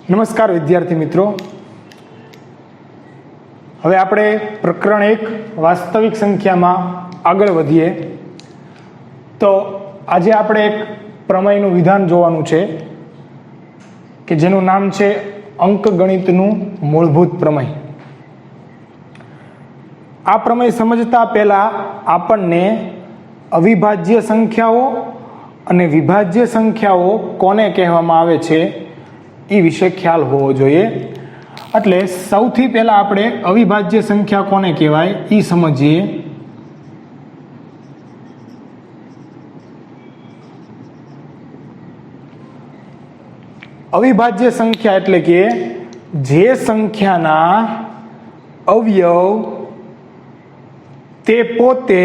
નમસ્કાર વિદ્યાર્થી મિત્રો, હવે આપણે પ્રકરણ 1 વાસ્તવિક સંખ્યામાં આગળ વધીએ. તો આજે આપણે એક પ્રમેયનું વિધાન જોવાનું છે કે જેનું નામ છે અંકગણિતનું મૂળભૂત પ્રમેય. આ પ્રમેય સમજતા પહેલા આપણને અવિભાજ્ય સંખ્યાઓ અને વિભાજ્ય સંખ્યાઓ કોને કહેવામાં આવે છે એ વિશે ખ્યાલ હોવો જોઈએ. એટલે સૌથી પહેલા આપણે અવિભાજ્ય સંખ્યા કોને કહેવાય એ સમજીએ. અવિભાજ્ય સંખ્યા એટલે કે જે સંખ્યાના અવયવ તે પોતે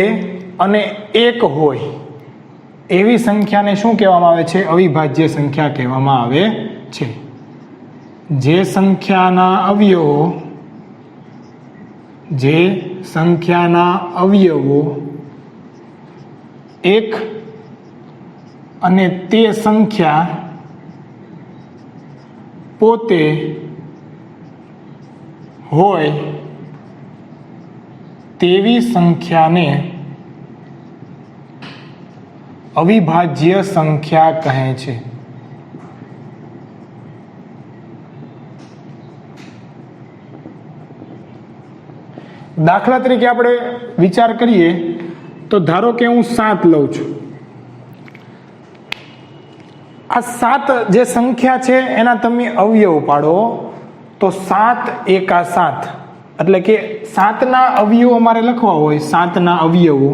અને એક હોય એવી સંખ્યાને શું કહેવામાં આવે છે? અવિભાજ્ય સંખ્યા કહેવામાં આવે છે. જે સંખ્યાના અવયવો એક અને તે સંખ્યા પોતે હોય તેવી સંખ્યાને અવિભાજ્ય સંખ્યા કહે છે. દાખલા તરીકે આપણે વિચાર કરીએ તો ધારો કે હું 7 લઉં છું. આ 7 જે સંખ્યા છે એના તમે અવયવ પાડો તો 7 એકા 7 એટલે કે 7ના અવયવો અમારે લખવા હોય, 7ના અવયવો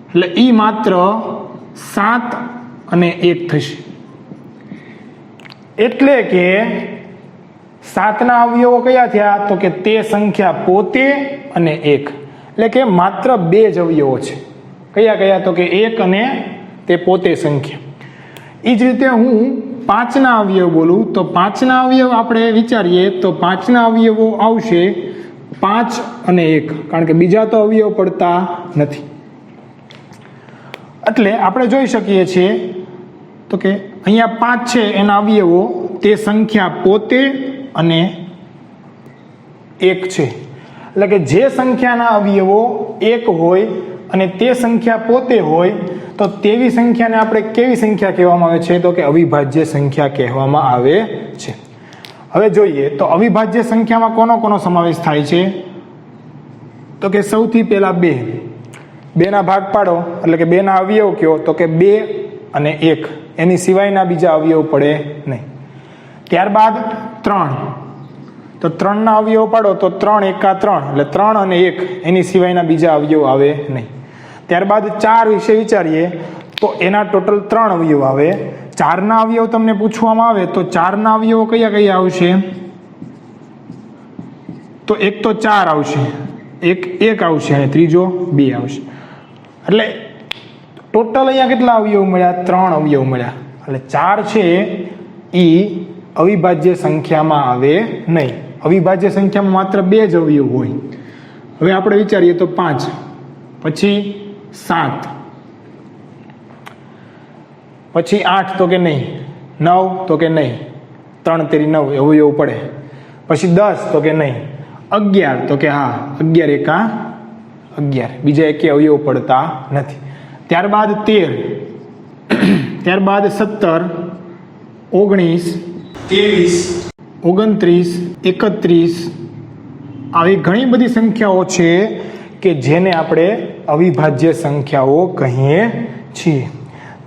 એટલે એ માત્ર 7 અને 1 થશે. એટલે કે 7ના અવયવો કયા થયા? તો કે તે સંખ્યા પોતે અને 1 એટલે કે માત્ર 2 જ અવયવો છે. કયા કયા? તો કે 1 અને તે પોતે સંખ્યા. એ જ રીતે હું 5ના અવયવ બોલું તો 5ના અવયવ આપણે વિચારીએ તો 5ના અવયવો આવશે 5 અને 1, કારણ કે બીજા તો અવયવ પડતા નથી. એટલે આપણે જોઈ શકીએ છીએ તો કે અહીંયા 5 છે એના અવયવો તે સંખ્યા પોતે અને 1 છે. એટલે કે જે સંખ્યાના અવયવો 1 હોય અને તે સંખ્યા પોતે હોય તો તેવી સંખ્યાને આપણે કેવી સંખ્યા કહેવામાં આવે છે? તો કે અવિભાજ્ય સંખ્યા કહેવામાં આવે છે. હવે જોઈએ તો અવિભાજ્ય સંખ્યામાં કોનો કોનો સમાવેશ થાય છે? તો કે સૌથી પહેલા 2 ના ભાગ પાડો એટલે કે 2ના અવયવ કયો? તો કે 2 અને 1, એની સિવાયના બીજા અવયવ પડે નહીં. ત્યારબાદ 3 તો 3ના અવયવ પાડો તો 3 એકા 3 એટલે 3 અને 1, એની સિવાયના બીજા અવયવ આવે નહીં. ત્યારબાદ 4 વિશે વિચારીએ તો એના ટોટલ 3 અવયવ આવે. 4ના અવયવ તમને પૂછવામાં આવે તો 4ના અવયવો કયા કયા આવશે? તો એક તો 4 આવશે, એક 1 આવશે અને ત્રીજો 2 આવશે. એટલે ટોટલ અહીંયા કેટલા અવયવ મળ્યા? 3 અવયવ મળ્યા. એટલે 4 છે એ અવિભાજ્ય સંખ્યામાં આવે નહીં. અવિભાજ્ય સંખ્યામાં માત્ર 2 જ અવયવ હોય. હવે આપણે વિચારીએ તો 5, પછી 7, પછી 8 તો કે નહીં, 9 તો કે નહીં, 3 તેરી 9 અવયવ પડે. પછી 10 તો કે નહીં, 11 તો કે હા, 11 એકા 11, બીજા એકે અવયવ પડતા નથી. ત્યારબાદ 13, ત્યારબાદ 17, 19, 23, 31, આવી ઘણી બધી સંખ્યાઓ છે કે જેને આપણે અવિભાજ્ય સંખ્યાઓ કહીએ છીએ.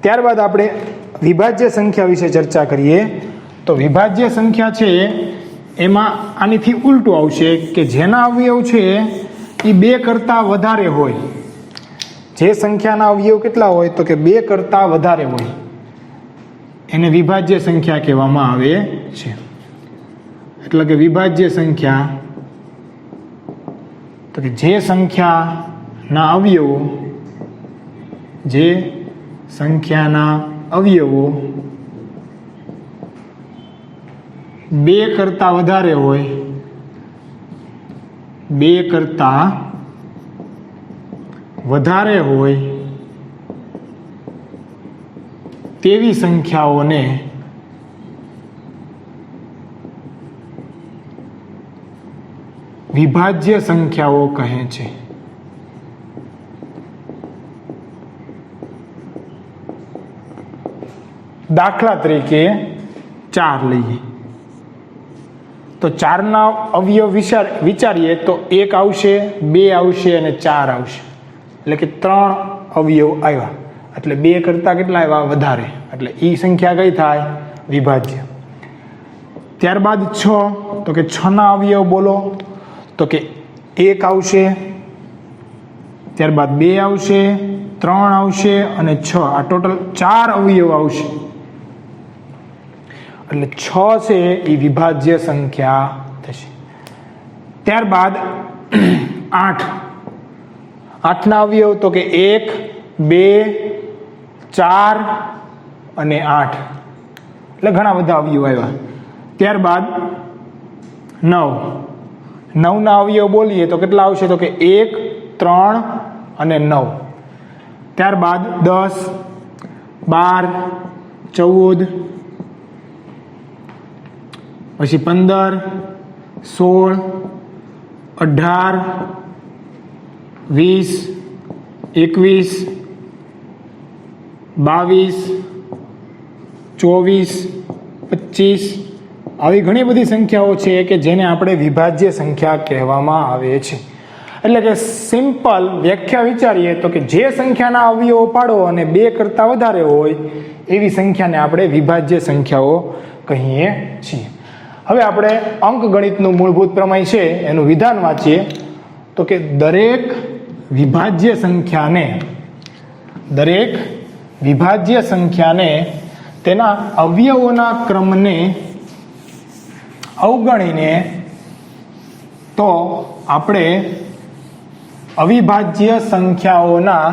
ત્યારબાદ આપણે વિભાજ્ય સંખ્યા વિશે ચર્ચા કરીએ. તો વિભાજ્ય સંખ્યા છે એમાં આનીથી ઉલટું આવશે કે જેના અવયવ છે એ 2 કરતાં વધારે હોય. જે સંખ્યાના અવયવ કેટલા હોય? તો કે 2 કરતાં વધારે હોય એને વિભાજ્ય સંખ્યા કહેવામાં આવે છે. એટલે કે વિભાજ્ય સંખ્યા તો કે જે સંખ્યાના અવયવો 2 કરતાં વધારે હોય, 2 કરતાં વધારે હોય તેવી સંખ્યાઓને વિભાજ્ય સંખ્યાઓ કહે છે. દાખલા તરીકે 4 લઈએ તો 4ના અવયવ વિચારીએ તો 1 આવશે, 2 આવશે અને 4 આવશે. એટલે કે 3 અવયવ આવ્યા, એટલે 2 કરતાં કેટલા આવ્યા? વધારે. એટલે એ સંખ્યા કઈ થાય? વિભાજ્ય. ત્યારબાદ 6, તો કે 6ના અવયવ બોલો, તો કે 1 આવશે, ત્યારબાદ 2 આવશે, 3 આવશે અને 6. આ ટોટલ 4 અવયવ આવશે. એટલે 6 છે એ વિભાજ્ય સંખ્યા થશે. ત્યારબાદ 8, 8ના અવયવ તો કે 1, 2, 4 અને 8. એટલે ઘણા બધા અવયવ આવ્યા. ત્યારબાદ 9, 9ના અવયવ બોલીએ તો કેટલા આવશે? તો કે 1, 3 અને 9. ત્યારબાદ 10, 12, 14, પછી 15, 16, 18, 20, 21, 22, 24, 25. આવી ઘણી બધી સંખ્યાઓ છે કે જેને આપણે વિભાજ્ય સંખ્યા કહેવામાં આવે છે. એટલે કે સિમ્પલ વ્યાખ્યા વિચારીએ તો કે જે સંખ્યાના અવયવો પાડો અને 2 કરતાં વધારે હોય એવી સંખ્યાને આપણે વિભાજ્ય સંખ્યાઓ કહીએ છીએ. હવે આપણે અંકગણિતનું મૂળભૂત પ્રમેય છે એનું વિધાન વાંચીએ તો કે દરેક વિભાજ્ય સંખ્યાને તેના અવયવોના ક્રમને અવગણીને તો આપણે અવિભાજ્ય સંખ્યાઓના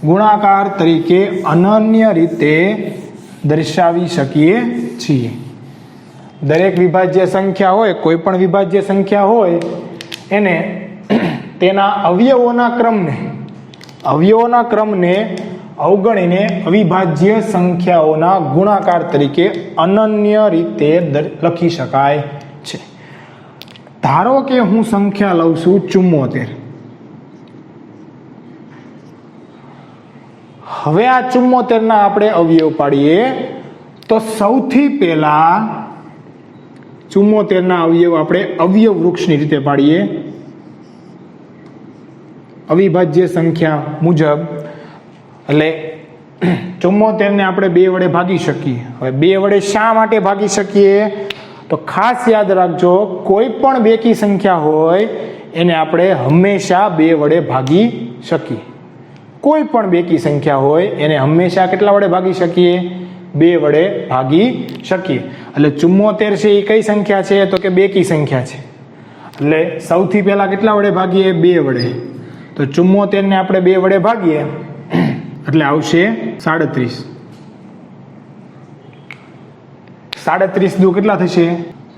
ગુણાકાર તરીકે અનન્ય રીતે દર્શાવી શકીએ છીએ. દરેક વિભાજ્ય સંખ્યા હોય, કોઈ પણ વિભાજ્ય સંખ્યા હોય, એને તેના અવયવોના ક્રમને અવગણીને અવિભાજ્ય સંખ્યાઓના ગુણાકાર તરીકે અનન્ય રીતે લખી શકાય છે. ધારો કે હું સંખ્યા લઉં છું 74. હવે આ 74ના આપણે અવયવ પાડીએ તો સૌથી પહેલા 74ના અવયવ આપણે અવયવ વૃક્ષની રીતે પાડીએ અવિભાજ્ય સંખ્યા મુજબ. એટલે 74ને આપણે 2 વડે ભાગી શકીએ. હવે 2 વડે શા માટે ભાગી શકીએ? તો ખાસ યાદ રાખજો, કોઈ પણ બેકી સંખ્યા હોય એને આપણે હંમેશા 2 વડે ભાગી શકીએ. કોઈ પણ બેકી સંખ્યા હોય એને હંમેશા કેટલા વડે ભાગી શકીએ? 2 વડે ભાગી શકીએ. એટલે 74 છે એ કઈ સંખ્યા છે? તો કે બેકી સંખ્યા છે. એટલે સૌથી પહેલા કેટલા વડે ભાગીએ? 2 વડે. તો 74ને આપણે 2 વડે ભાગીએ એટલે આવશે 37. 37 દુ કેટલા થશે?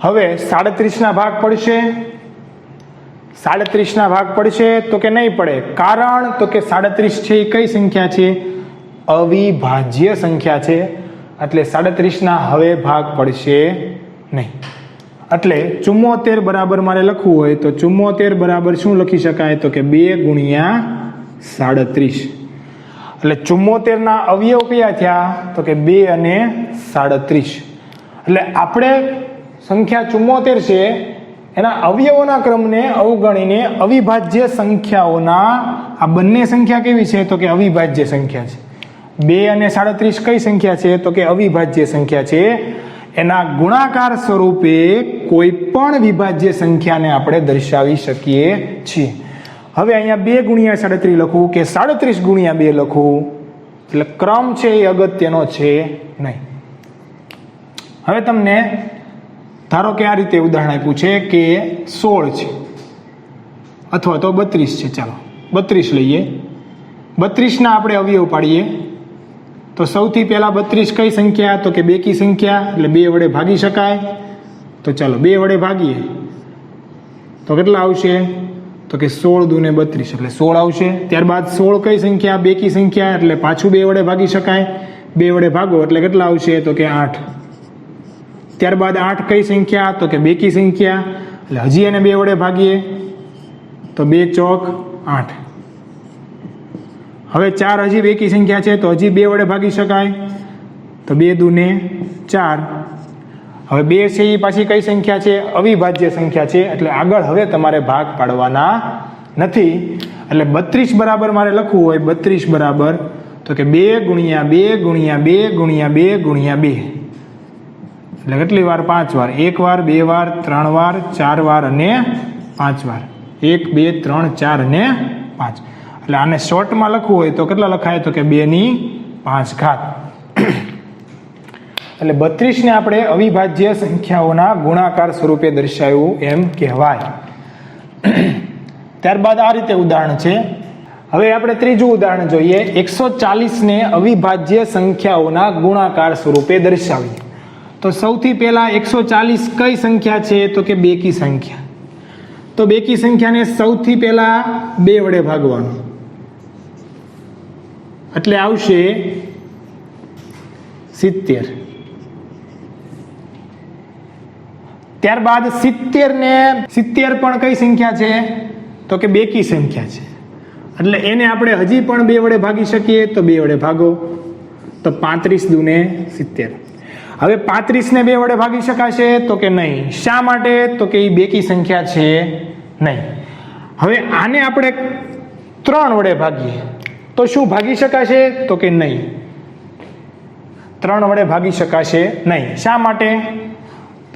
હવે 37ના ભાગ પડશે? 37ના ભાગ પડશે તો કે નહીં પડે. કારણ તો કે 37 છે એ કઈ સંખ્યા છે? અવિભાજ્ય સંખ્યા છે. એટલે 37ના હવે ભાગ પડશે નહીં. એટલે 74 બરાબર મારે લખવું હોય તો 74 બરાબર શું લખી શકાય? તો કે 2 ગુણ્યા 37. એટલે 74ના અવયવ કયા થયા? તો કે 2 અને 37. એટલે આપણે સંખ્યા 74 છે એના અવયવોના ક્રમને અવગણીને અવિભાજ્ય સંખ્યાઓના આ બંને સંખ્યા કેવી છે? તો કે અવિભાજ્ય સંખ્યા છે. 2 અને 37 કઈ સંખ્યા છે? તો કે અવિભાજ્ય સંખ્યા છે. એના ગુણાકાર સ્વરૂપે કોઈ પણ વિભાજ્ય સંખ્યાને આપણે દર્શાવી શકીએ છીએ. હવે અહીંયા 2 ગુણ્યા 37 લખવું કે 37 ગુણ્યા 2 લખવું, એટલે ક્રમ છે એ અગત્યનો છે નહીં. હવે તમને ધારો કે આ રીતે ઉદાહરણ આપ્યું છે કે 16 છે અથવા તો 32 છે. ચાલો 32 લઈએ. 32ના આપણે અવયવ પાડીએ તો સૌથી પહેલા 32 કઈ સંખ્યા? તો કે બેકી સંખ્યા, એટલે 2 વડે ભાગી શકાય. તો ચાલો 2 વડે ભાગીએ તો કેટલા આવશે? તો કે 16 દુને 32 એટલે 16 આવશે. ત્યારબાદ 16 કઈ સંખ્યા? બેકી સંખ્યા, એટલે પાછું 2 વડે ભાગી શકાય. 2 વડે ભાગો એટલે કેટલા આવશે? તો કે 8. ત્યારબાદ 8 કઈ સંખ્યા? તો કે બેકી સંખ્યા, એટલે હજી એને 2 વડે ભાગીએ તો 2 ચોક 8. હવે 4 હજી બેકી સંખ્યા છે તો હજી 2 વડે ભાગી શકાય, તો 2 દૂને 4. હવે 2 છે એ પાછી કઈ સંખ્યા છે? અવિભાજ્ય સંખ્યા છે, એટલે આગળ હવે તમારે ભાગ પાડવાના નથી. એટલે 32 બરાબર મારે લખવું હોય, 32 બરાબર તો કે 2 ગુણ્યા 2 ગુણ્યા 2 ગુણ્યા 2 ગુણ્યા 2, એટલે કેટલી વાર? 5 વાર. 1 વાર, 2 વાર, 3 વાર, 4 વાર અને 5 વાર. 1 2 3 4 અને 5. એટલે આને શોર્ટમાં લખવું હોય તો કેટલા લખાય? તો કે 2⁵. એટલે 32 ને આપણે અવિભાજ્ય સંખ્યાઓના ગુણાકાર સ્વરૂપે દર્શાવ્યું એમ કહેવાય. ત્યારબાદ આ રીતે ઉદાહરણ છે. હવે આપણે ત્રીજું ઉદાહરણ જોઈએ. 140 ને અવિભાજ્ય સંખ્યાઓના ગુણાકાર સ્વરૂપે દર્શાવીએ. તો સૌથી પહેલા 140 કઈ સંખ્યા છે? તો કે બેકી સંખ્યા. તો બેકી સંખ્યાને સૌથી પહેલા 2 વડે ભાગવાનું, એટલે આવશે 70. ત્યારબાદ 70 પણ કઈ સંખ્યા છે? તો કે બેકી સંખ્યા છે, એટલે એને આપણે હજી પણ 2 વડે ભાગી શકીએ, તો 2 વડે ભાગો, તો 35 દૂને 70. હવે 35 ને 2 વડે ભાગી શકાશે? તો કે નહીં. શા માટે? તો કે એ બેકી સંખ્યા છે નહીં. હવે આને આપણે 3 વડે ભાગીએ તો શું ભાગી શકાશે? તો કે નહીં, 3 વડે ભાગી શકાશે નહીં. શા માટે?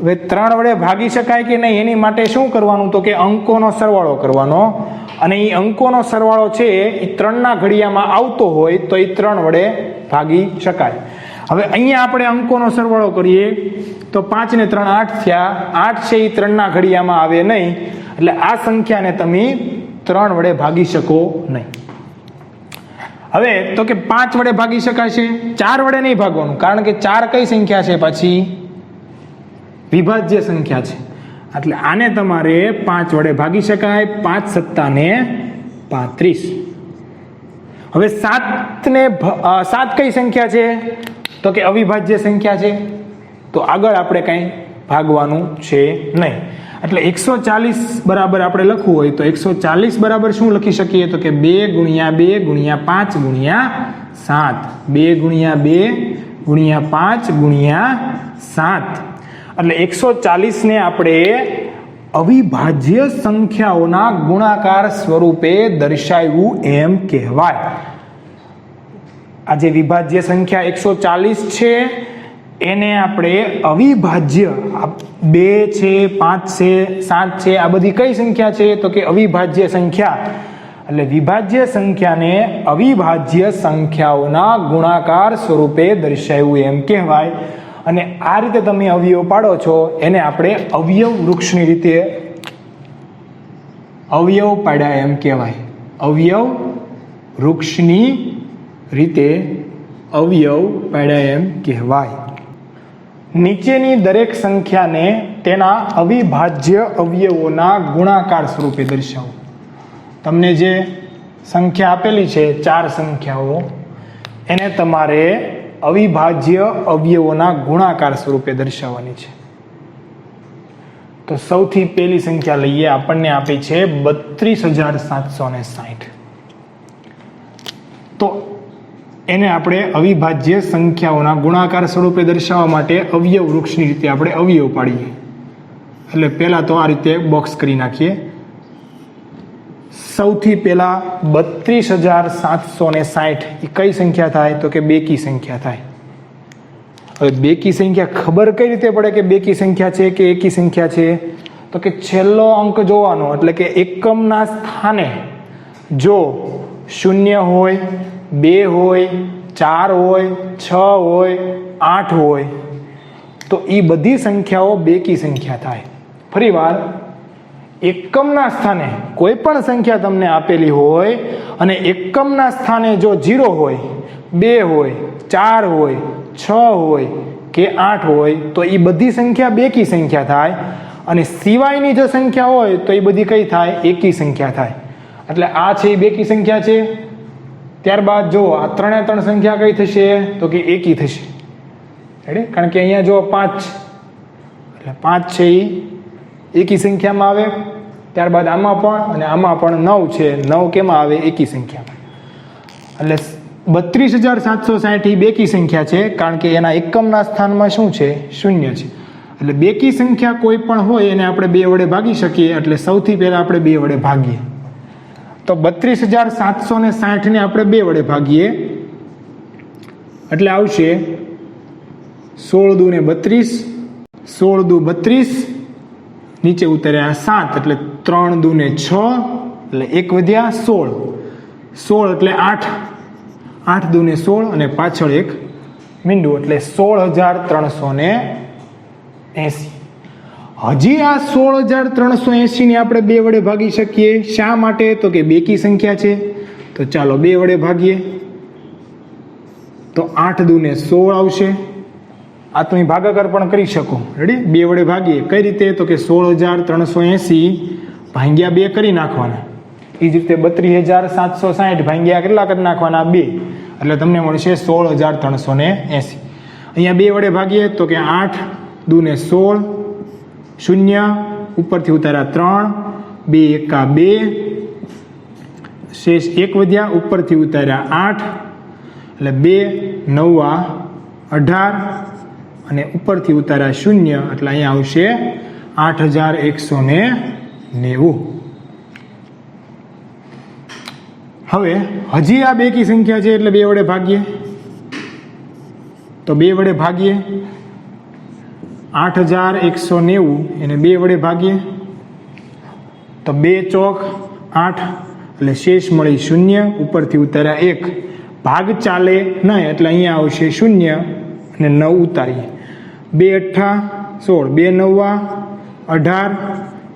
હવે 3 વડે ભાગી શકાય કે નહીં એની માટે શું કરવાનું? તો કે અંકોનો સરવાળો કરવાનો, અને એ અંકોનો સરવાળો છે એ 3ના ઘડિયામાં આવતો હોય તો એ 3 વડે ભાગી શકાય. હવે અહીંયા આપણે અંકોનો સરવાળો કરીએ તો 5 ને 3 8 થયા. 8 છે એ 3ના ઘડિયામાં આવે નહીં, એટલે આ સંખ્યાને તમે 3 વડે ભાગી શકો નહીં. હવે તો કે 5 વડે ભાગી શકાશે, 4 વડે નહીં ભાગવાનું, કારણ કે 4 કઈ સંખ્યા છે? પાછી વિભાજ્ય સંખ્યા છે, એટલે આને તમારે 5 વડે ભાગી શકાય. 5 સત્તા ને 35. હવે 7 કઈ સંખ્યા છે? તો કે અવિભાજ્ય સંખ્યા છે, તો આગળ આપણે કંઈ ભાગવાનું છે નહીં. એટલે 140 બરાબર આપણે લખવું હોય તો 140 બરાબર શું લખી શકીએ? તો કે 2 ગુણ્યા 2 ગુણ્યા 5 ગુણ્યા 7. 2 ગુણ્યા 2 ગુણ્યા 5 ગુણ્યા 7. એટલે 140 ને આપણે અવિભાજ્ય સંખ્યાઓના ગુણાકાર સ્વરૂપે દર્શાવ્યું એમ કહેવાય. આ જે વિભાજ્ય સંખ્યા 140 છે એને આપણે અવિભાજ્ય, 2 છે, 5 છે, 7 છે, આ બધી કઈ સંખ્યા છે? તો કે અવિભાજ્ય સંખ્યા. એટલે વિભાજ્ય સંખ્યાને અવિભાજ્ય સંખ્યાઓના ગુણાકાર સ્વરૂપે દર્શાવ્યું એમ કહેવાય. અને આ રીતે તમે અવયવ પાડો છો એને આપણે અવયવ વૃક્ષની રીતે અવયવ પાડ્યા એમ કહેવાય. અવયવ વૃક્ષની રીતે અવયવ પાડ્યા એમ કહેવાય. નીચેની દરેક સંખ્યાને તેના અવિભાજ્ય અવયવોના ગુણાકાર સ્વરૂપે દર્શાવો. તમને જે સંખ્યા આપેલી છે 4 સંખ્યાઓ, એને તમારે અવિભાજ્ય અવયવોના ગુણાકાર સ્વરૂપે દર્શાવવાની છે. તો સૌથી પહેલી સંખ્યા લઈએ, આપણને આપી છે 32,760. તો એને આપણે અવિભાજ્ય સંખ્યાઓના ગુણાકાર સ્વરૂપે દર્શાવવા માટે અવયવ વૃક્ષની રીતે આપણે અવયવ પાડીએ. એટલે પહેલા તો આ રીતે બોક્સ કરી નાખીએ. સૌથી પહેલા 32,760 એ કઈ સંખ્યા થાય? તો કે બેકી સંખ્યા થાય. હવે બેકી સંખ્યા ખબર કઈ રીતે પડે કે બેકી સંખ્યા છે કે એકી સંખ્યા છે? તો કે છેલ્લો અંક જોવાનો, એટલે કે એકમના સ્થાને જો 0 હોય, 2 હોય, 4 હોય, 6 હોય, 8 હોય તો એ બધી સંખ્યાઓ બેકી સંખ્યા થાય. ફરીવાર, એકમના સ્થાને કોઈ પણ સંખ્યા તમને આપેલી હોય અને એકમના સ્થાને જો 0 હોય, 2 હોય, 4 હોય, 6 હોય કે 8 હોય તો એ બધી સંખ્યા બેકી સંખ્યા થાય. અને સિવાયની જો સંખ્યા હોય તો એ બધી કઈ થાય? એકી સંખ્યા થાય. એટલે આ છે એ બેકી સંખ્યા છે. ત્યારબાદ જો આ 3 સંખ્યા કઈ થશે? તો કે એકી થશે. કારણ કે અહીંયા જો 5, એટલે 5 છે એ એકી સંખ્યામાં આવે. ત્યારબાદ આમાં પણ અને આમાં પણ 9 છે. 9 કેમાં આવે? એકી સંખ્યામાં. એટલે 32,760 એ બેકી સંખ્યા છે, કારણ કે એના એકમના સ્થાનમાં શું છે? શૂન્ય છે. એટલે બેકી સંખ્યા કોઈ પણ હોય એને આપણે 2 વડે ભાગી શકીએ. એટલે સૌથી પહેલા આપણે 2 વડે ભાગીએ. તો 32,760 ને આપણે 2 વડે ભાગીએ એટલે આવશે 16 દુ ને 32, 16 દુ 32, નીચે ઉતર્યા 7 એટલે 3 દુ ને 6 એટલે 1 વધ્યા 16, 16 એટલે 8, 8 દુ ને 16 અને પાછળ એક મીંડું એટલે 16,380. હજી આ 16,380 ને આપણે 2 વડે ભાગી શકીએ. શા માટે? તો કે બેકી સંખ્યા છે. તો ચાલો 2 વડે ભાગીએ તો 8 દુ ને 16 આવશે. આ તમે ભાગાકાર પણ કરી શકો. રેડી? 2 વડે ભાગીએ કઈ રીતે? તો કે 16,380 ભાગ્યા 2 કરી નાખવાના. એ જ રીતે 32,760 ભાગ્યા કેટલા કરી નાખવાના? 2. એટલે તમને મળશે 16,380. અહીંયા 2 વડે ભાગીએ તો કે 8 દુ ને 16, શૂન્ય ઉપરથી ઉતાર્યા 3, 2 એકા 2, શેષ 1 વધ્યા, ઉપરથી ઉતાર્યા 8 એટલે 2 નવા 18 અને ઉપરથી ઉતાર્યા શૂન્ય એટલે અહીંયા આવશે 8,190. હવે હજી આ બેકી સંખ્યા છે એટલે 2 વડે ભાગીએ તો 2 વડે ભાગીએ 8,190 એને 2 વડે ભાગીએ તો 2 ચોક 8 એટલે શેષ મળી શૂન્ય, ઉપરથી ઉતાર્યા 1, ભાગ ચાલે નહીં એટલે અહીંયા આવશે શૂન્ય અને 9 ઉતારીએ. 2 અઠ્ઠા 16, 2 નવા 18,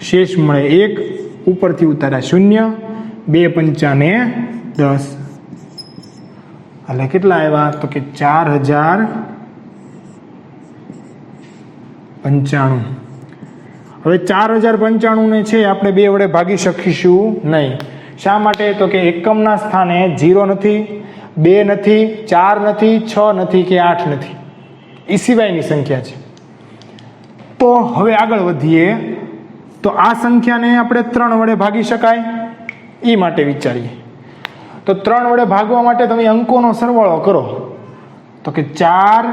શેષ મળે 1, ઉપરથી ઉતાર્યા શૂન્ય, 2 પંચા ને 10 એટલે કેટલા આવ્યા? તો કે 4,095. હવે 4,095 ને છે આપણે 2 વડે ભાગી શકીશું નહીં. શા માટે? તો કે એકમના સ્થાને 0 નથી, 2 નથી, 4 નથી, 6 નથી કે 8 નથી. એ સિવાયની સંખ્યા છે. તો હવે આગળ વધીએ તો આ સંખ્યાને આપણે 3 વડે ભાગી શકાય એ માટે વિચારીએ. તો 3 વડે ભાગવા માટે તમે અંકોનો સરવાળો કરો તો કે 4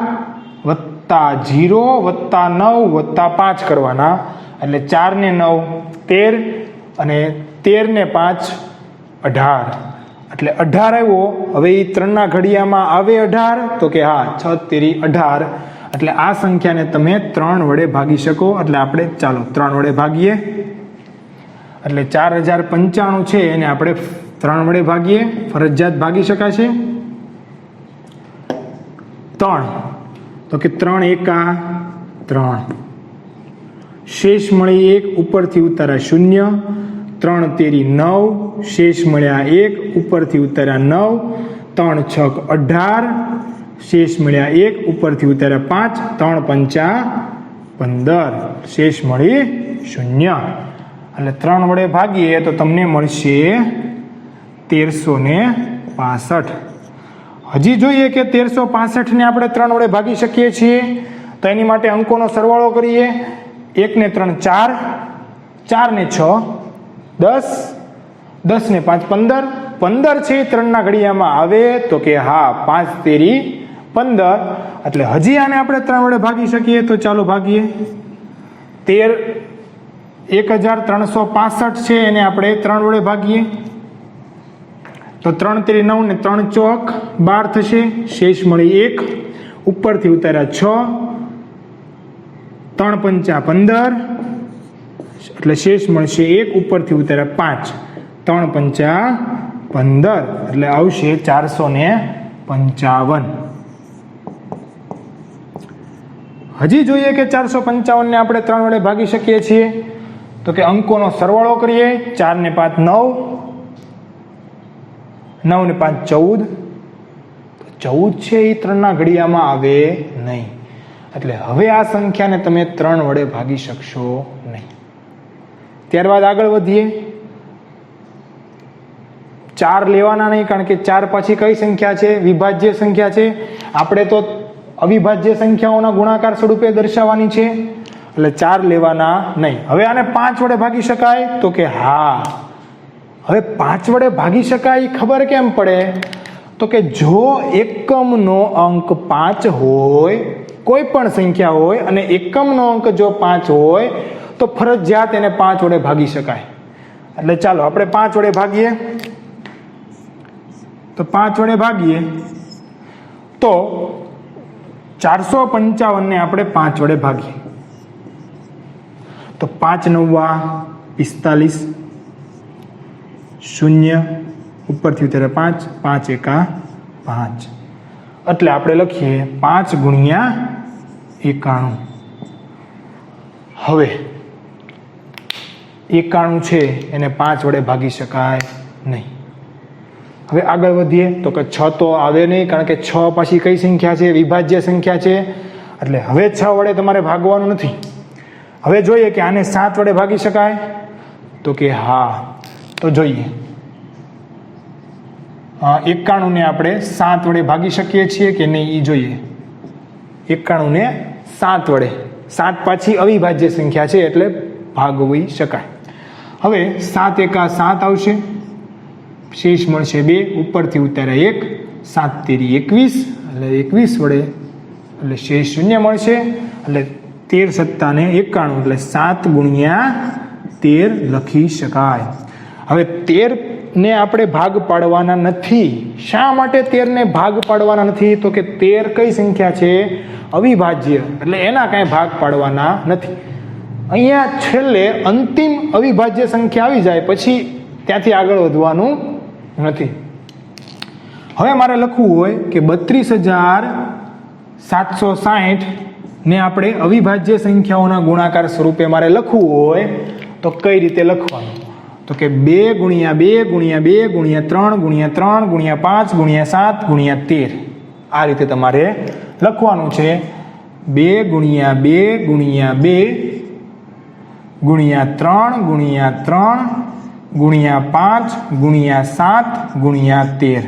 વત્તા 0 વત્તા 9 વત્તા 5 કરવાના. એટલે 4 ને 9 13 અને 13 ને 5 18 એટલે 18 આવ્યો. હવે એ 3ના ઘડિયામાં આવે 18? તો કે હા, 6 તેરી 18. એટલે આ સંખ્યાને તમે 3 વડે ભાગી શકો. એટલે આપણે ચાલો 3 વડે ભાગીએ. એટલે 4,095 છે એને આપણે 3 વડે ભાગીએ. ફરજિયાત ભાગી શકાશે. 3 તો કે 3 એકા 3, શેષ મળી 1, ઉપરથી ઉતાર્યા શૂન્ય, 3 તેરી 9, શેષ મળ્યા 1, ઉપરથી ઉતાર્યા 9, 3 છક 18, શેષ મળ્યા 1, ઉપરથી ઉતાર્યા 5, 3 પંચા 15, શેષ મળી શૂન્ય. એટલે 3 વડે ભાગીએ તો તમને મળશે 1365. હજી જોઈએ કે 1365 ને આપણે 3 વડે ભાગી શકીએ છીએ. તો એની માટે અંકોનો સરવાળો કરીએ. 1 ને 3 4, 4 ને 6 10, 10 ને 5 15, 15 છે 3ના ઘડિયામાં આવે? તો કે હા, 5 તેરી 15. એટલે હજી આને આપણે 3 વડે ભાગી શકીએ. તો ચાલો ભાગીએ. 1,365 છે એને આપણે 3 વડે ભાગીએ તો 3 તેરી 9 ને 3 ચોક 12 થશે. શેષ મળી 1, ઉપરથી ઉતાર્યા 6, 3 પંચા 15 એટલે શેષ મળશે 1, ઉપરથી ઉતાર્યા 5, 3 પંચા 15 એટલે આવશે 455. હજી જોઈએ કે 455 ને આપણે 3 વડે ભાગી શકીએ છીએ. તો કે અંકોનો સરવાળો કરીએ. 4 ને 5 9, 9 ને 5 14, 14 છે એ 3ના ઘડિયામાં આવે નહીં. એટલે હવે આ સંખ્યાને તમે 3 વડે ભાગી શકશો નહીં. ત્યારબાદ આગળ વધીએ. 4 લેવાના નહીં, કારણ કે 4 પછી કઈ સંખ્યા છે? વિભાજ્ય સંખ્યા છે. આપણે તો અવિભાજ્ય સંખ્યાઓના ગુણાકાર સ્વરૂપે દર્શાવવાની છે. એટલે 4 લેવાના નહીં. હવે આને 5 વડે ભાગી શકાય તો કે હા. હવે 5 વડે ભાગી શકાય ખબર કેમ પડે તો કે જો એકમનો અંક 5 હોય, કોઈ પણ સંખ્યા હોય અને એકમનો અંક જો 5 હોય તો ફરજિયાત એને 5 વડે ભાગી શકાય. એટલે ચાલો આપણે 5 વડે ભાગીએ. તો 5 વડે ભાગીએ તો 455 ને આપણે 5 વડે ભાગીએ તો 5 9 45, 0 ઉપરથી ઉતારે 5, 5 1 5. એટલે આપણે લખીએ 5 ગુણ્યા 91. હવે 91 છે એને 5 વડે ભાગી શકાય નહીં. હવે આગળ વધીએ તો કે 6 તો આવે નહીં, કારણ કે 6 પાછી કઈ સંખ્યા છે? વિભાજ્ય સંખ્યા છે. એટલે હવે 6 વડે તમારે ભાગવાનું નથી. હવે જોઈએ કે આને 7 વડે ભાગી શકાય તો કે હા. તો જોઈએ 91 ને આપણે 7 વડે ભાગી શકીએ છીએ કે નહીં એ જોઈએ. 91 ને 7 વડે, 7 પાછી અવિભાજ્ય સંખ્યા છે એટલે ભાગવી શકાય. હવે 7 1 7 આવશે, શેષ મળશે 2, ઉપરથી ઉતારે 1, 7 તેરી 21, એટલે 21 વડે એટલે શેષ 0 મળશે. એટલે 13 સત્તા ને 91 એટલે 7 ગુણ્યા 13 લખી શકાય. હવે 13 ને આપણે ભાગ પાડવાના નથી. શા માટે 13 ને ભાગ પાડવાના નથી? તો કે 13 કઈ સંખ્યા છે? અવિભાજ્ય, એટલે એના કાંઈ ભાગ પાડવાના નથી. અહીંયા છેલ્લે અંતિમ અવિભાજ્ય સંખ્યા આવી જાય પછી ત્યાંથી આગળ વધવાનું નથી. હવે મારે લખવું હોય કે 32,760 ને આપણે અવિભાજ્ય સંખ્યાઓના ગુણાકાર સ્વરૂપે મારે લખવું હોય તો કઈ રીતે લખવાનું? તો કે 2 ગુણ્યા 2 ગુણ્યા 2 ગુણ્યા 3 ગુણ્યા 3 ગુણ્યા 5 ગુણ્યા 7 ગુણ્યા 13. આ રીતે તમારે લખવાનું છે. 2 ગુણ્યા 2 ગુણ્યા 2 ગુણ્યા 3 ગુણ્યા 3 ગુણ્યા 5 ગુણ્યા 7 ગુણ્યા 13.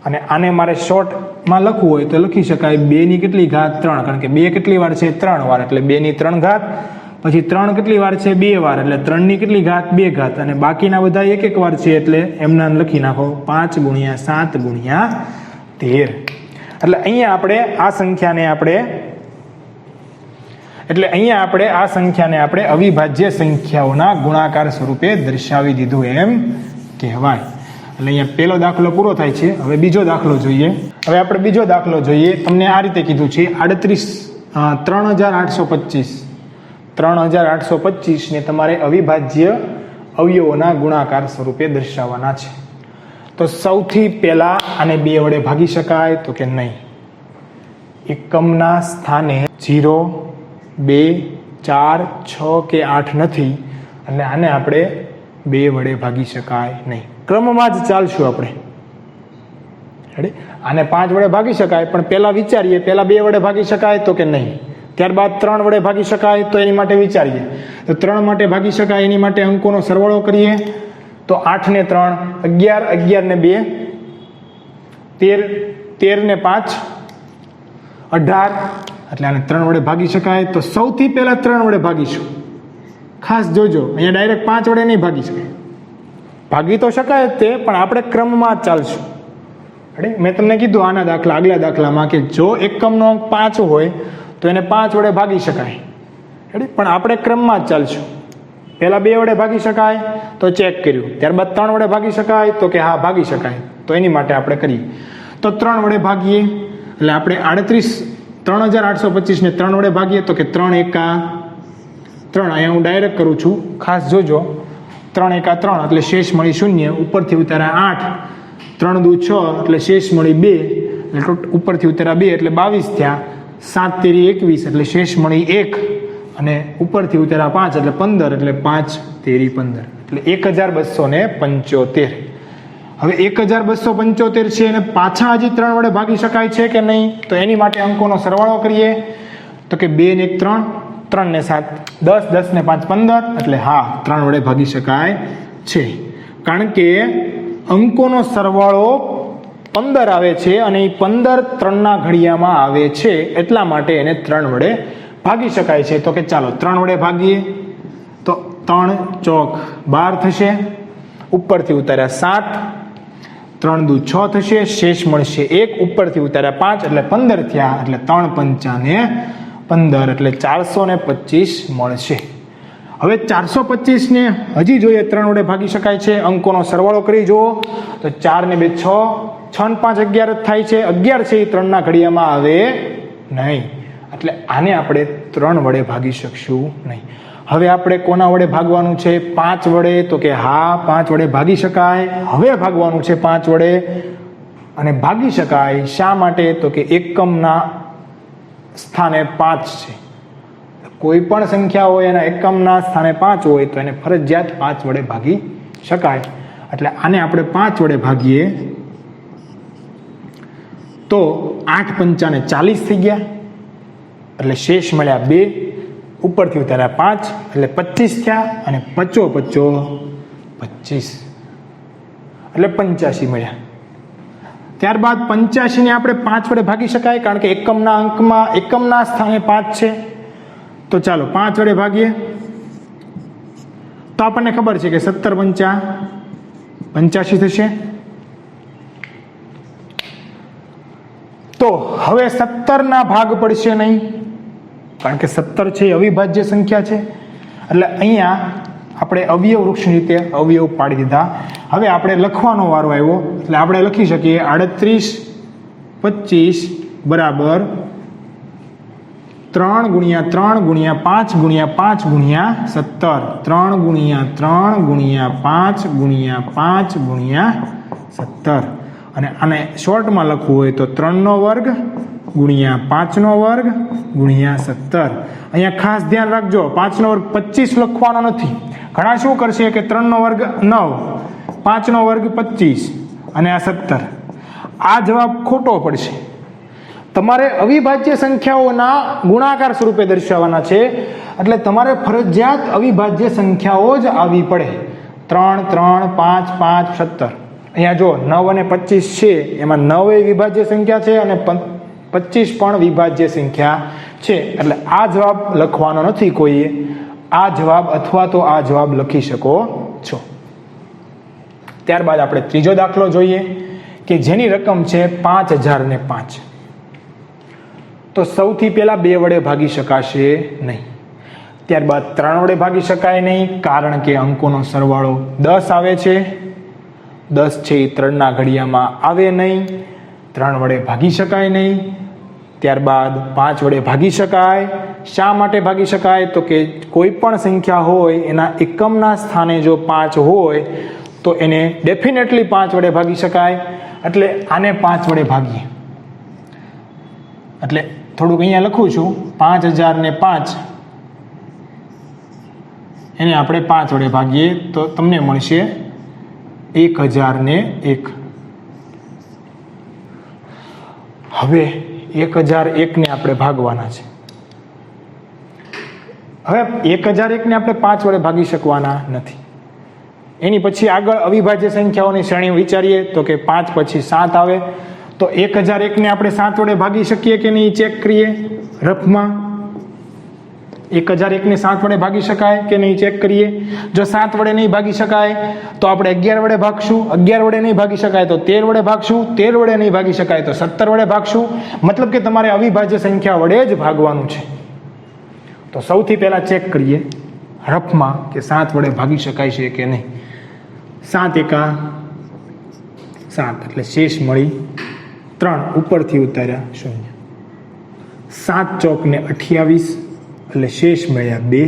અને આને મારે શોર્ટમાં લખવું હોય તો લખી શકાય 2 ની કેટલી ઘાત 3, કારણ કે 2 કેટલી વાર છે? 3 વાર, એટલે 2 ની 3 ઘાત. પછી 3 કેટલી વાર છે? 2 વાર, એટલે 3 ની કેટલી ઘાત? 2 ઘાત. અને બાકીના બધા એક એક વાર છે એટલે એમના લખી નાખો 5 ગુણ્યા 7 ગુણ્યા 13. એટલે અહીંયા આપણે આ સંખ્યાને આપણે અવિભાજ્ય સંખ્યાઓના ગુણાકાર સ્વરૂપે દર્શાવી દીધું એમ કહેવાય. એટલે અહીંયા પહેલો દાખલો પૂરો થાય છે. હવે બીજો દાખલો જોઈએ. હવે આપણે બીજો દાખલો જોઈએ. તમને આ રીતે કીધું છે 3825 ને તમારે અવિભાજ્ય અવયવોના ગુણાકાર સ્વરૂપે દર્શાવવાના છે. તો સૌથી પહેલા આને 2 વડે ભાગી શકાય તો કે નહીં. એકમના સ્થાને 0, 2, 4, 6 કે 8 નથી, એટલે આને આપણે 2 વડે ભાગી શકાય નહીં. ક્રમમાં જ ચાલશું આપણે. આને 5 વડે ભાગી શકાય, પણ પહેલા વિચારીએ, પહેલા 2 વડે ભાગી શકાય તો કે નહીં. ત્યારબાદ 3 વડે ભાગી શકાય તો એની માટે વિચારીએ. તો 3 માટે ભાગી શકાય એની માટે અંકોનો સરવાળો કરીએ તો 8 ને 3 11, 11 ને 2 13, 13 ને 5 18, એટલે આને 3 વડે ભાગી શકાય. તો સૌથી પહેલા 3 વડે ભાગીશું. ખાસ જોજો, અહીંયા ડાયરેક્ટ 5 વડે નહીં ભાગી શકાય. ભાગી તો શકાય જ તે, પણ આપણે ક્રમમાં જ ચાલશું. મેં તમને કીધું આના દાખલા, આગલા દાખલામાં, કે જો એકમનો અંક 5 હોય તો એને 5 વડે ભાગી શકાય. પણ આપણે ક્રમમાં જ ચાલશું. પહેલા 2 વડે ભાગી શકાય તો ચેક કર્યું, ત્યારબાદ 3 વડે ભાગી શકાય તો કે હા ભાગી શકાય. તો એની માટે આપણે કરીએ. તો 3 વડે ભાગીએ એટલે આપણે 3825 ને 3 વડે ભાગીએ તો કે 3 1 3. અહીંયા હું ડાયરેક્ટ કરું છું, ખાસ જોજો. 3 1 3 એટલે શેષ મળી 0, ઉપરથી ઉતાર્યા 8, 3 2 6 એટલે શેષ મળી 2, એટલે ઉપરથી ઉતાર્યા 2 એટલે 22 થયા. 7 તેરી 21 એટલે શેષ મળી 1, અને ઉપરથી ઉતાર્યા 5 એટલે 15, એટલે 5 તેરી 15, એટલે 1275. હવે 1275 છે અને પાછા હજી 3 વડે ભાગી શકાય છે કે નહીં? તો એની માટે અંકોનો સરવાળો કરીએ તો કે 2 ને 1 3, 3 ને 7 10, 10 ને 5 15, એટલે હા 3 વડે ભાગી શકાય છે. કારણ કે અંકોનો સરવાળો 15 આવે છે અને એ 15 3ના ઘડિયામાં આવે છે, એટલા માટે એને 3 વડે ભાગી શકાય છે? તો કે ચાલો 3 વડે ભાગીએ તો 3 ચોક 12 થશે, ઉપરથી ઉતાર્યા 7, 3 દુ 6 થશે, શેષ મળશે 1, ઉપરથી ઉતાર્યા 5 એટલે 15 થયા, એટલે 3 પંચા ને 15 એટલે 425 મળશે. હવે 425 ને હજી જોઈએ 3 વડે ભાગી શકાય છે. અંકોનો સરવાળો કરી જુઓ તો 4 ને 2 6, 6 ને 5 11 થાય છે. 11 છે એ 3 ના ઘડિયામાં આવે નહીં, એટલે આને આપણે 3 વડે ભાગી શકશું નહીં. હવે આપણે કોના વડે ભાગવાનું છે? 5 વડે. તો કે હા, 5 વડે ભાગી શકાય. હવે ભાગવાનું છે 5 વડે, અને ભાગી શકાય શા માટે? તો કે એકમના સ્થાને 5 છે. કોઈ પણ સંખ્યા હોય એના એકમના સ્થાને 5 હોય તો એને ફરજિયાત 5 વડે ભાગી શકાય. એટલે આને આપણે 5 વડે ભાગીએ તો 8 પંચા ને 40 થઈ ગયા, એટલે શેષ મળ્યા 2, ઉપરથી ઉતાર્યા 5 એટલે 25 થયા, અને 5 25 એટલે 85 મળ્યા. ત્યારબાદ 85 ને આપણે 5 વડે ભાગી શકાય, કારણ કે એકમના અંકમાં એકમના સ્થાને 5 છે. તો ચાલો 5 વડે ભાગીએ તો આપણને ખબર છે કે 17 પંચા 85 થશે. તો હવે 17 ના ભાગ પડશે નહીં, કારણ કે 17 છે એ અવિભાજ્ય સંખ્યા છે. એટલે અહીંયા આપણે અવયવ વૃક્ષની રીતે અવયવ પાડી દીધા. હવે આપણે લખવાનો વારો આવ્યો, એટલે આપણે લખી શકીએ 38 25 બરાબર 3 ગુણ્યા 3 ગુણ્યા 5 ગુણ્યા 5 ગુણ્યા 17, 3 ગુણ્યા 3 ગુણ્યા 5 ગુણ્યા 5 ગુણ્યા 17. અને આને શોર્ટમાં લખવું હોય તો 3 નો વર્ગ ગુણ્યા 5 નો વર્ગ ગુણ્યા 17. અહીંયા ખાસ ધ્યાન રાખજો, 5 નો વર્ગ 25 લખવાનો નથી. ઘણા શું કરશે કે 3 નો વર્ગ 9, 5 નો વર્ગ 25 અને આ 17. આ જવાબ ખોટો પડશે. તમારે અવિભાજ્ય સંખ્યાઓના ગુણાકાર સ્વરૂપે દર્શાવવાના છે, એટલે તમારે ફરજિયાત અવિભાજ્ય સંખ્યાઓ જ આવી પડે. 3 3 5 5 17. અહીંયા જો 9 અને 25 છે, એમાં 9 એ વિભાજ્ય સંખ્યા છે અને 25 પણ વિભાજ્ય સંખ્યા છે. એટલે આ જવાબ લખવાનો નથી કોઈએ. આ જવાબ અથવા તો આ જવાબ લખી શકો છો. ત્યારબાદ આપણે ત્રીજો દાખલો જોઈએ કે જેની રકમ છે 5005. તો સૌથી પહેલા 2 વડે ભાગી શકાશે નહીં. ત્યારબાદ 3 વડે ભાગી શકાય નહીં, કારણ કે અંકોનો સરવાળો 10 આવે છે. 10 છે એ 3 ના ઘડિયામાં આવે નહીં, 3 વડે ભાગી શકાય નહીં. ત્યારબાદ 5 વડે ભાગી શકાય. શા માટે ભાગી શકાય? તો કે કોઈ પણ સંખ્યા હોય એના એકમના સ્થાને જો 5 હોય તો એને ડેફિનેટલી 5 વડે ભાગી શકાય. એટલે આને 5 વડે ભાગીએ, એટલે થોડુંક અહીંયા લખું છું 5005, એને આપણે 5 વડે ભાગીએ તો તમને મળશે 1001. હવે 1001 ને આપણે ભાગવાના છે. હવે 1001 ને આપણે 5 વડે ભાગી શકવાના નથી. એની પછી આગળ અવિભાજ્ય સંખ્યાઓની શ્રેણી વિચારીએ તો કે 5 પછી 7 આવે. તો 1001 ને આપણે 7 વડે ભાગી શકીએ કે નહીં ચેક કરીએ રફમાં. 1001 ને 7 વડે ભાગી શકાય કે નહીં ચેક કરીએ. જો 7 વડે નહીં ભાગી શકાય તો આપણે 11 વડે ભાગશું. 11 વડે નહીં ભાગી શકાય તો 13 વડે ભાગશું. 13 વડે નહીં ભાગી શકાય તો 17 વડે ભાગશું. મતલબ કે તમારે અવિભાજ્ય સંખ્યા વડે જ ભાગવાનું છે. તો સૌથી પહેલા ચેક કરીએ રફમાં કે 7 વડે ભાગી શકાય છે કે નહીં. 7 એકા 7 એટલે શેષ મળી 3, ઉપરથી ઉતાર્યા 0. 7 ચોક ને 28 એટલે શેષ મળ્યા 2,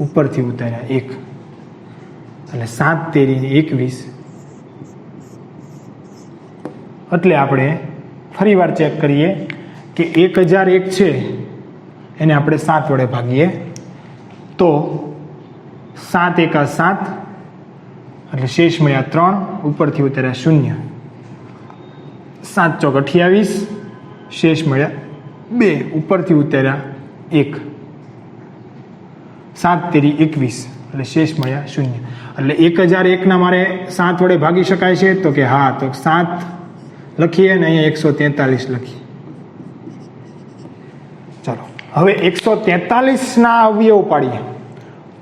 ઉપરથી ઉતાર્યા 1 એટલે 7 તેરી ને 21. એટલે આપણે ફરી વાર ચેક કરીએ કે 1001 છે એને આપણે 7 વડે ભાગીએ તો 7 એકા 7 એટલે શેષ મળ્યા 3, ઉપરથી ઉતાર્યા 0. 7 ચોક 28, શેષ મળ્યા 2, ઉપરથી ઉતાર્યા 1. 7 તેરી 21 એટલે શેષ મળ્યા 0. એટલે 1001 ના મારે 7 વડે ભાગી શકાય છે તો કે હા, તો 7 લખીએ ને અહીંયા 143 લખીએ. હવે 143ના અવયવ પાડીએ.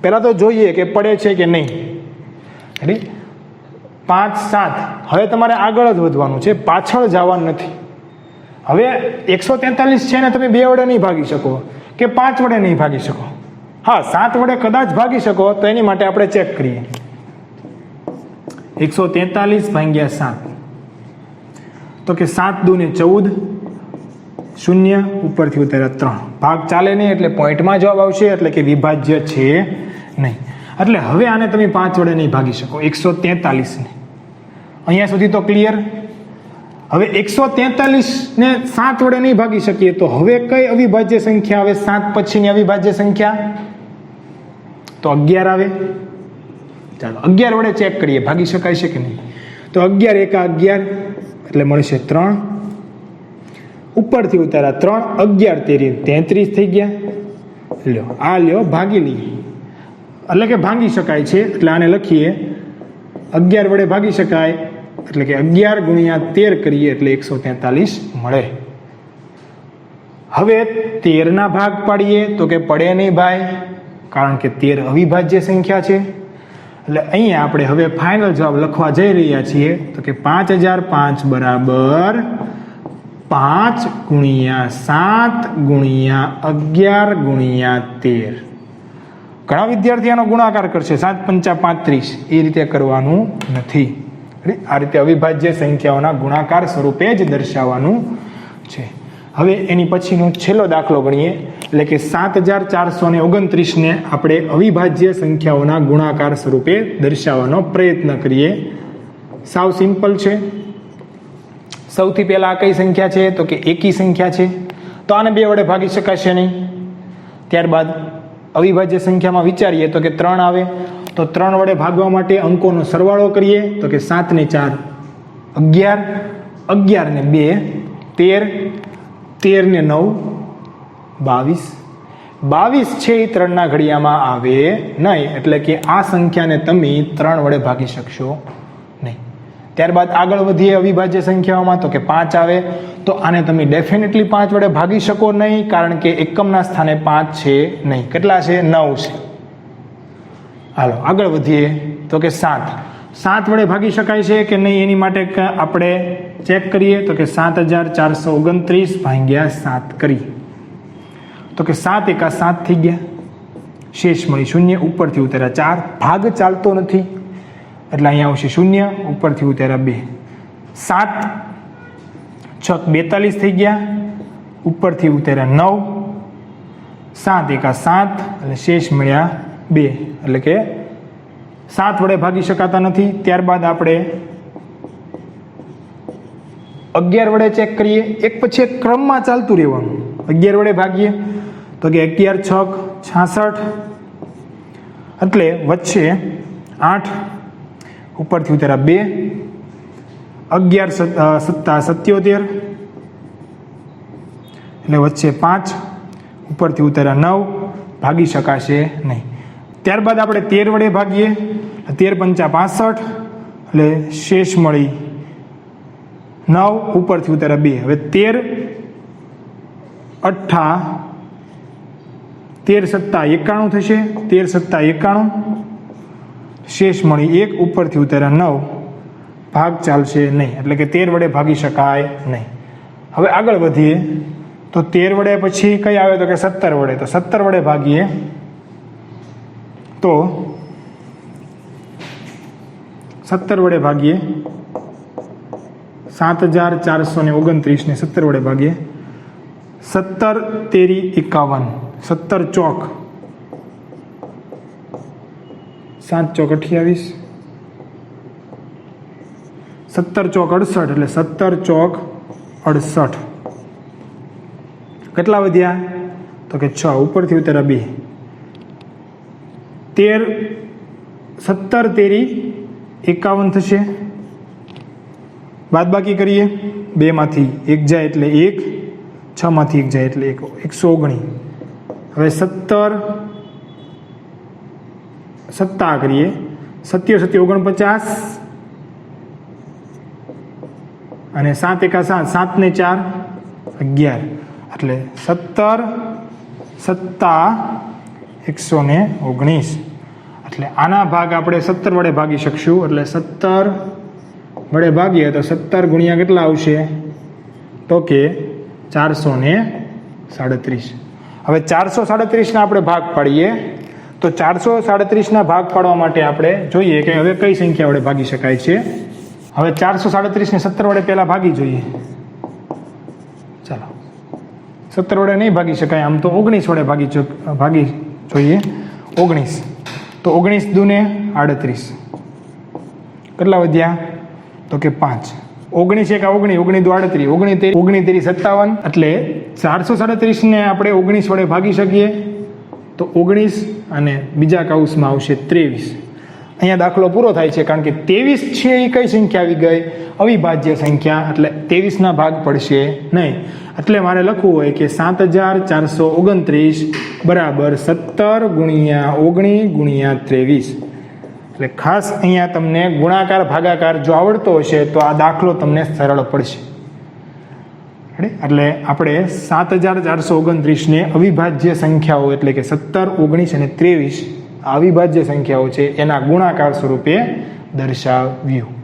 પહેલા તો જોઈએ કે પડે છે કે નહીં. રેડી? 5 7. હવે તમારે આગળ જ વધવાનું છે, પાછળ જવાનું નથી. હવે 143 છે ને તમે 2 વડે નહીં ભાગી શકો કે 5 વડે નહીં ભાગી શકો. હા, 7 વડે કદાચ ભાગી શકો તો એની માટે આપણે ચેક કરીએ. 143 ભાગ્યા 7 તો કે 7 દુ ને 14, 0 ઉપરથી ઉતાર્યા 3. ભાગ ચાલે નહીં એટલે પોઈન્ટમાં જવાબ આવશે, એટલે કે વિભાજ્ય છે નહીં. એટલે હવે આને તમે 5 વડે નહીં ભાગી શકો 143 ને. અહીંયા સુધી તો ક્લિયર. હવે 143 ને 7 વડે નહીં ભાગી શકીએ તો હવે કઈ અવિભાજ્ય સંખ્યા આવે? 7 પછીની અવિભાજ્ય સંખ્યા તો 11 આવે. ચાલો 11 વડે ચેક કરીએ ભાગી શકાય છે કે નહીં. તો 11 એકા 11 એટલે મળશે 3. ઉપરથી ઉતાર્યા 3, 11 તેરી 33 થઈ ગયા. લ્યો આ લ્યો ભાગી લઈએ, એટલે કે ભાગી શકાય છે. એટલે આને લખીએ 11 વડે ભાગી શકાય, એટલે કે 11 ગુણ્યા 13 કરીએ એટલે 143 મળે. હવે 13 ના ભાગ પાડીએ તો કે પડે નહીં ભાઈ, કારણ કે 13 અવિભાજ્ય સંખ્યા છે. એટલે અહીંયા આપણે હવે ફાઇનલ જવાબ લખવા જઈ રહ્યા છીએ તો કે 5005 બરાબર 5 ગુણ્યા 7 ગુણ્યા 11 ગુણ્યા 13. ઘણા વિદ્યાર્થી આનો ગુણાકાર કરશે, 7 5 35. એ રીતે કરવાનું નથી. આ રીતે અવિભાજ્ય સંખ્યાઓના ગુણાકાર સ્વરૂપે જ દર્શાવવાનું છે. હવે એની પછીનો છેલ્લો દાખલો ગણીએ, એટલે કે 7429 ને આપણે અવિભાજ્ય સંખ્યાઓના ગુણાકાર સ્વરૂપે દર્શાવવાનો પ્રયત્ન કરીએ. સાવ સિમ્પલ છે. સૌથી પહેલા કઈ સંખ્યા છે તો કે એકી સંખ્યા છે, તો આને 2 વડે ભાગી શકાશે નહીં. ત્યારબાદ અવિભાજ્ય સંખ્યામાં વિચારીએ તો કે 3 આવે, તો 3 વડે ભાગવા માટે અંકોનો સરવાળો કરીએ તો કે 7 ને 4 11, 11 ને 2 13, 13 ને 9 22. 22 છે એ 3 ના ઘડિયામાં આવે નહીં, એટલે કે આ સંખ્યાને તમે 3 વડે ભાગી શકશો નહીં. ત્યારબાદ આગળ વધીએ અવિભાજ્ય સંખ્યાઓમાં તો કે 5 આવે, તો આને તમે ડેફિનેટલી 5 વડે ભાગી શકો નહીં, કારણ કે એકમના સ્થાને 5 છે નહીં. કેટલા છે? 9 છે. હાલો આગળ વધીએ તો કે 7 વડે ભાગી શકાય છે કે નહીં એની માટે આપણે ચેક કરીએ તો કે 7429 ભાગ્યા 7 કરી તો કે 7 એકા 7 થઈ ગયા. શેષ મળી 0, ઉપરથી ઉતાર્યા 4. ભાગ ચાલતો નથી એટલે અહીંયા આવશે 0, ઉપરથી ઉતાર્યા 2. 7 6 42 થઈ ગયા, ઉપરથી ઉતાર્યા 9. 7 એકા 7 એટલે શેષ મળ્યા 2, એટલે કે 7 વડે ભાગી શકાતા નથી. ત્યારબાદ આપણે 11 વડે ચેક કરીએ, એક પછી એક ક્રમમાં ચાલતું રહેવાનું. 11 વડે ભાગીએ તો કે 11 6 66, એટલે વચ્ચે 8, ઉપરથી ઉતાર્યા 2. 11 7 77, એટલે વચ્ચે 5, ઉપરથી ઉતાર્યા 9. ભાગી શકાશે નહીં. ત્યારબાદ આપણે 13 વડે ભાગીએ, 13 5 65, એટલે શેષ મળી 9, ઉપરથી ઉતાર્યા 2. હવે 13 8 13 7 91 થશે. 13 7 91, શેષ મળી 1, ઉપરથી ઉતાર્યા 9. ભાગ ચાલશે નહીં, એટલે કે 13 વડે ભાગી શકાય નહીં. હવે આગળ વધીએ તો 13 વડે પછી કઈ આવે તો કે 17 વડે. તો 17 વડે ભાગીએ તો 17 વડે ભાગીએ 7429 ને 17 વડે ભાગીએ. 17 તેરી 51, 17 ચોક 7 ચોક 28, 17 ચોક 68, એટલે 17 ચોક 68. કેટલા વધ્યા તો કે 6, ઉપરથી ઉતાર્યા 2. 17 તેરી 51 થશે. બાદબાકી કરીએ, 2 માંથી 1 જાય એટલે 1, 6 માંથી 1 જાય એટલે 119. હવે 17 સત્તા કરીએ, 7 7 49, અને 7 એકા 7, 7 ને 4 11, એટલે 17 સત્તા 119. એટલે આના ભાગ આપણે 17 વડે ભાગી શકશું. એટલે 17 વડે ભાગીએ તો 17 ગુણ્યા કેટલા આવશે? તો કે 437. હવે 437ના આપણે ભાગ પાડીએ તો 437ના ભાગ પાડવા માટે આપણે જોઈએ કે હવે કઈ સંખ્યા વડે ભાગી શકાય છે. હવે 437ને 17 વડે પહેલા ભાગી જોઈએ. ચાલો, 17 વડે નહીં ભાગી શકાય, આમ તો 19 વડે ભાગી જોઈએ. 19 તો 19 દૂને 38. કેટલા વધ્યા? તો કે 5. 19 એકા 19, 19 દુ 38, 19 તેરી 57. એટલે 437ને આપણે 19 વડે ભાગી શકીએ તો 19 અને બીજા કૌંસમાં આવશે 23. અહીંયા દાખલો પૂરો થાય છે, કારણ કે 23 છે એ કઈ સંખ્યા આવી ગઈ? અવિભાજ્ય સંખ્યા. એટલે 23ના ભાગ પડશે નહીં. એટલે મારે લખવું હોય કે 7429 બરાબર 17 ગુણ્યા 19 ગુણ્યા 23. એટલે ખાસ અહીંયા તમને ગુણાકાર ભાગાકાર જો આવડતો હશે તો આ દાખલો તમને સરળ પડશે. એટલે આપણે 7429ને અવિભાજ્ય સંખ્યાઓ એટલે કે 17, 19 અને 23 અવિભાજ્ય સંખ્યાઓ છે એના ગુણાકાર સ્વરૂપે દર્શાવ્યું.